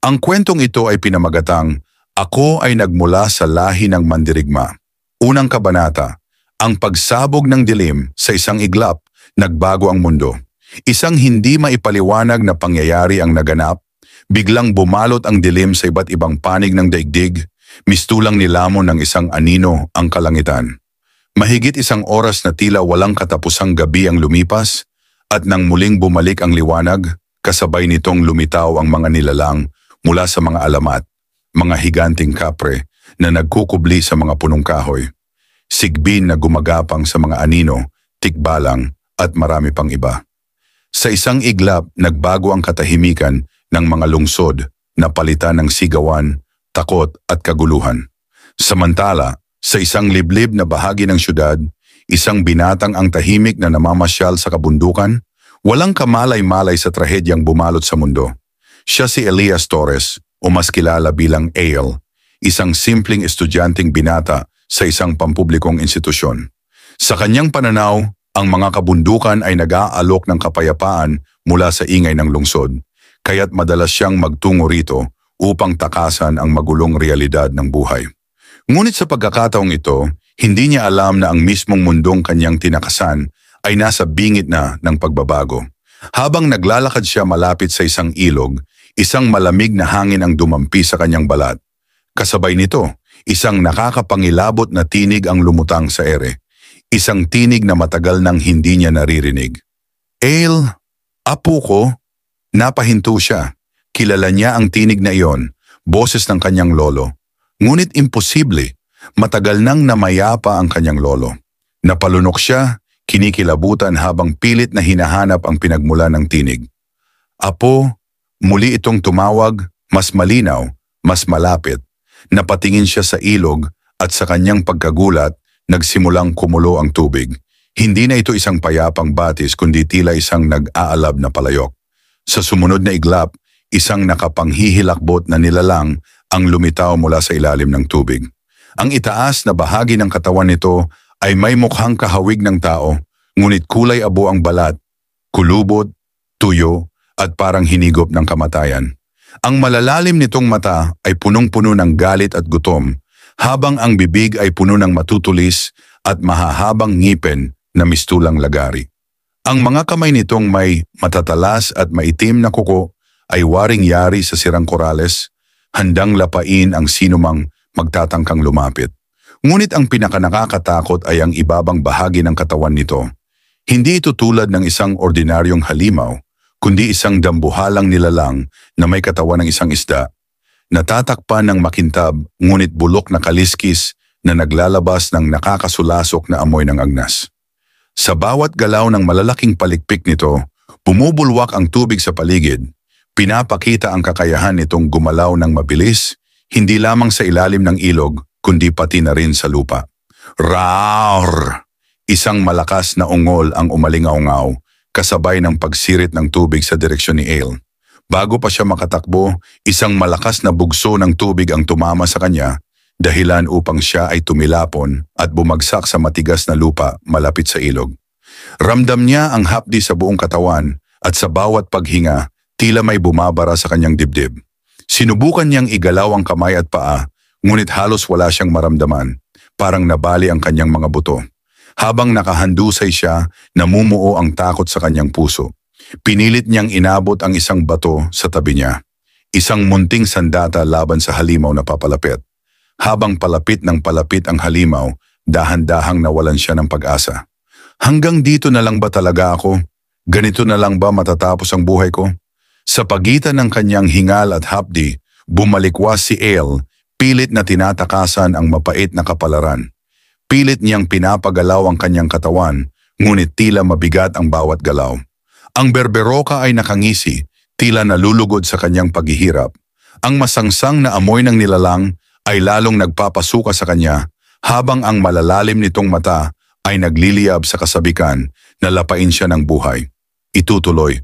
Ang kwentong ito ay pinamagatang, Ako ay nagmula sa lahi ng mandirigma. Unang kabanata, ang pagsabog ng dilim sa isang iglap, nagbago ang mundo. Isang hindi maipaliwanag na pangyayari ang naganap, biglang bumalot ang dilim sa iba't ibang panig ng daigdig, mistulang nilamon ng isang anino ang kalangitan. Mahigit isang oras na tila walang katapusang gabi ang lumipas, at nang muling bumalik ang liwanag, kasabay nitong lumitaw ang mga nilalang mula sa mga alamat, mga higanting kapre na nagkukubli sa mga punong kahoy, sigbin na gumagapang sa mga anino, tikbalang at marami pang iba. Sa isang iglap, nagbago ang katahimikan ng mga lungsod na palitan ng sigawan, takot at kaguluhan. Samantala, sa isang liblib na bahagi ng syudad, isang binatang ang tahimik na namamasyal sa kabundukan, walang kamalay-malay sa trahedyang bumalot sa mundo. Siya si Elias Torres, o mas kilala bilang Ale, isang simpleng estudyanteng binata sa isang pampublikong institusyon. Sa kanyang pananaw, ang mga kabundukan ay nag-aalok ng kapayapaan mula sa ingay ng lungsod, kaya't madalas siyang magtungo rito upang takasan ang magulong realidad ng buhay. Ngunit sa pagkakataong ito, hindi niya alam na ang mismong mundong kanyang tinakasan ay nasa bingit na ng pagbabago. Habang naglalakad siya malapit sa isang ilog, isang malamig na hangin ang dumampi sa kanyang balat. Kasabay nito, isang nakakapangilabot na tinig ang lumutang sa ere. Isang tinig na matagal nang hindi niya naririnig. Ale, apo ko, napahinto siya. Kilala niya ang tinig na iyon, boses ng kanyang lolo. Ngunit imposible, matagal nang namayapa ang kanyang lolo. Napalunok siya, kinikilabutan habang pilit na hinahanap ang pinagmula ng tinig. Apo, muli itong tumawag, mas malinaw, mas malapit. Napatingin siya sa ilog at sa kanyang pagkagulat, nagsimulang kumulo ang tubig. Hindi na ito isang payapang batis kundi tila isang nag-aalab na palayok. Sa sumunod na iglap, isang nakapanghihilakbot na nilalang ang lumitaw mula sa ilalim ng tubig. Ang itaas na bahagi ng katawan nito ay may mukhang kahawig ng tao, ngunit kulay abo ang balat, kulubot, tuyo, at parang hinigop ng kamatayan. Ang malalalim nitong mata ay punong-puno ng galit at gutom, habang ang bibig ay puno ng matutulis at mahahabang ngipin na mistulang lagari. Ang mga kamay nitong may matatalas at maitim na kuko ay waring-yari sa sirang korales, handang lapain ang sinumang magtatangkang lumapit. Ngunit ang pinakanakakatakot ay ang ibabang bahagi ng katawan nito. Hindi ito tulad ng isang ordinaryong halimaw, kundi isang dambuhalang nilalang na may katawan ng isang isda, natatakpan ng makintab ngunit bulok na kaliskis na naglalabas ng nakakasulasok na amoy ng agnas. Sa bawat galaw ng malalaking palikpik nito, bumubulwak ang tubig sa paligid, pinapakita ang kakayahan nitong gumalaw ng mabilis, hindi lamang sa ilalim ng ilog, kundi pati na rin sa lupa. Roar! Isang malakas na ungol ang umalingaw-ngaw, kasabay ng pagsirit ng tubig sa direksyon ni Ale. Bago pa siya makatakbo, isang malakas na bugso ng tubig ang tumama sa kanya, dahilan upang siya ay tumilapon at bumagsak sa matigas na lupa malapit sa ilog. Ramdam niya ang hapdi sa buong katawan at sa bawat paghinga, tila may bumabara sa kanyang dibdib. Sinubukan niyang igalaw ang kamay at paa, ngunit halos wala siyang maramdaman, parang nabali ang kanyang mga buto. Habang nakahandusay siya, namumuo ang takot sa kanyang puso. Pinilit niyang inabot ang isang bato sa tabi niya. Isang munting sandata laban sa halimaw na papalapit. Habang palapit ng palapit ang halimaw, dahan-dahang nawalan siya ng pag-asa. Hanggang dito na lang ba talaga ako? Ganito na lang ba matatapos ang buhay ko? Sa pagitan ng kanyang hingal at hapdi, bumalikwas si Ale, pilit na tinatakasan ang mapait na kapalaran. Pilit niyang pinapagalaw ang kanyang katawan, ngunit tila mabigat ang bawat galaw. Ang berberoka ay nakangisi, tila nalulugod sa kanyang paghihirap. Ang masangsang na amoy ng nilalang ay lalong nagpapasuka sa kanya, habang ang malalalim nitong mata ay nagliliyab sa kasabikan na lapain siya ng buhay. Itutuloy,